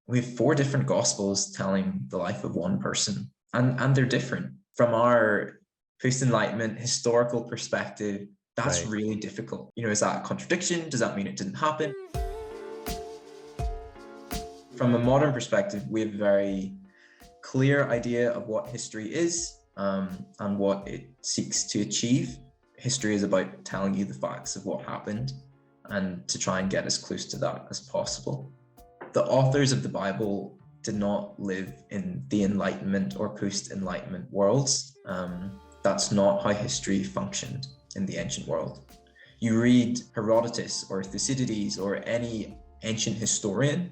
We have four different gospels telling the life of one person, and they're different. From our post-enlightenment historical perspective, that's Right. really difficult. Is that a contradiction? Does that mean it didn't happen? From a modern perspective, we have a very clear idea of what history is, and what it seeks to achieve. History is about telling you the facts of what happened and to try and get as close to that as possible. The authors of the Bible did not live in the Enlightenment or post-Enlightenment worlds. That's not how history functioned in the ancient world. You read Herodotus or Thucydides or any ancient historian,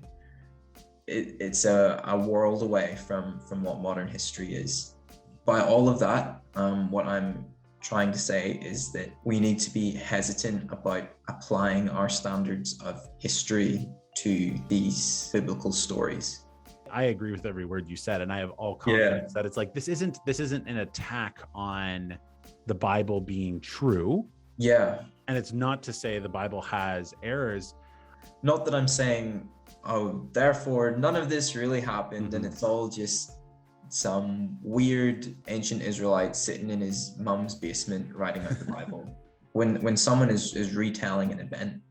it's a world away from what modern history is. By all of that, what I'm trying to say is that we need to be hesitant about applying our standards of history to these biblical stories. I agree with every word you said, and I have all confidence that it's like this isn't an attack on the Bible being true. Yeah. And it's not to say the Bible has errors. Not that I'm saying, oh, therefore none of this really happened, and it's all just some weird ancient Israelite sitting in his mum's basement writing out the Bible. When someone is retelling an event,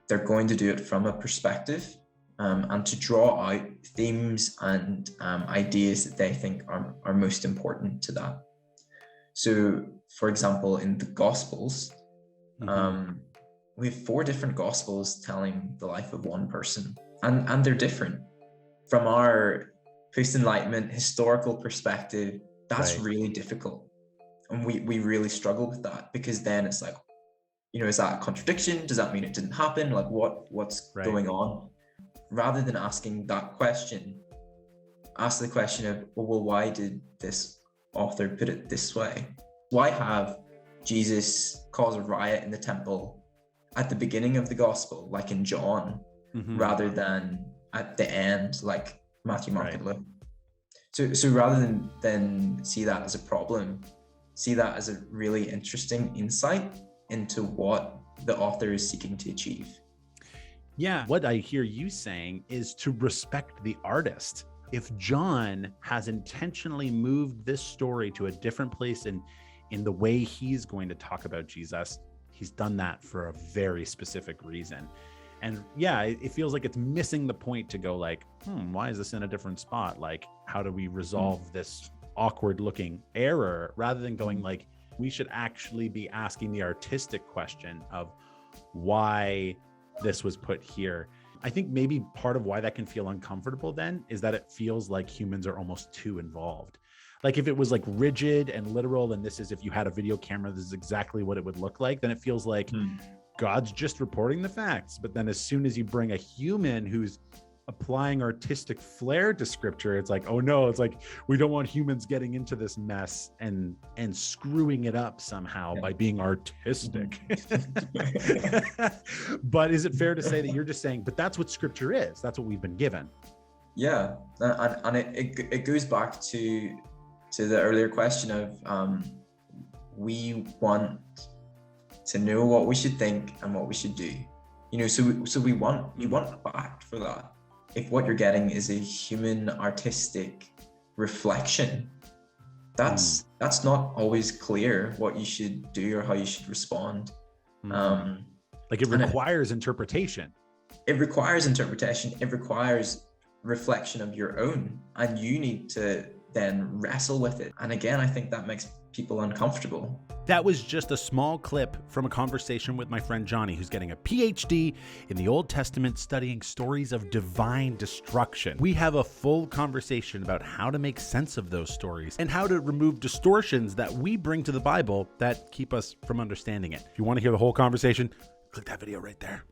they're going to do it from a perspective, and to draw out themes and ideas that they think are most important to that. So, for example, in the Gospels, we have four different Gospels telling the life of one person, and they're different. From our post-enlightenment historical perspective, that's really difficult. And we really struggle with that, because then it's like, is that a contradiction? Does that mean it didn't happen? Like what's going on? Rather than asking that question, ask the question of, well, why did this author put it this way? Why have Jesus cause a riot in the temple at the beginning of the gospel, like in John, rather than at the end, like Matthew, Mark, and Luke? So rather than see that as a problem, see that as a really interesting insight into what the author is seeking to achieve. Yeah, what I hear you saying is to respect the artist. If John has intentionally moved this story to a different place in the way he's going to talk about Jesus, he's done that for a very specific reason. And yeah, it feels like it's missing the point to go like, why is this in a different spot? Like, how do we resolve this awkward looking error, rather than going like, we should actually be asking the artistic question of why this was put here. I think maybe part of why that can feel uncomfortable then is that it feels like humans are almost too involved. Like if it was like rigid and literal, and this is, if you had a video camera, this is exactly what it would look like, then it feels like God's just reporting the facts. But then as soon as you bring a human who's applying artistic flair to scripture, it's like, oh no, it's like, we don't want humans getting into this mess and screwing it up somehow by being artistic. But is it fair to say that you're just saying, but that's what scripture is, that's what we've been given? Yeah, and it goes back to the earlier question of we want to know what we should think and what we should do. So you want fact for that. If what you're getting is a human artistic reflection, that's not always clear what you should do or how you should respond. Like it requires interpretation. It requires interpretation. It requires reflection of your own, and you need to then wrestle with it. And again, I think that makes people uncomfortable. That was just a small clip from a conversation with my friend Johnny, who's getting a PhD in the Old Testament studying stories of divine destruction. We have a full conversation about how to make sense of those stories and how to remove distortions that we bring to the Bible that keep us from understanding it. If you want to hear the whole conversation, click that video right there.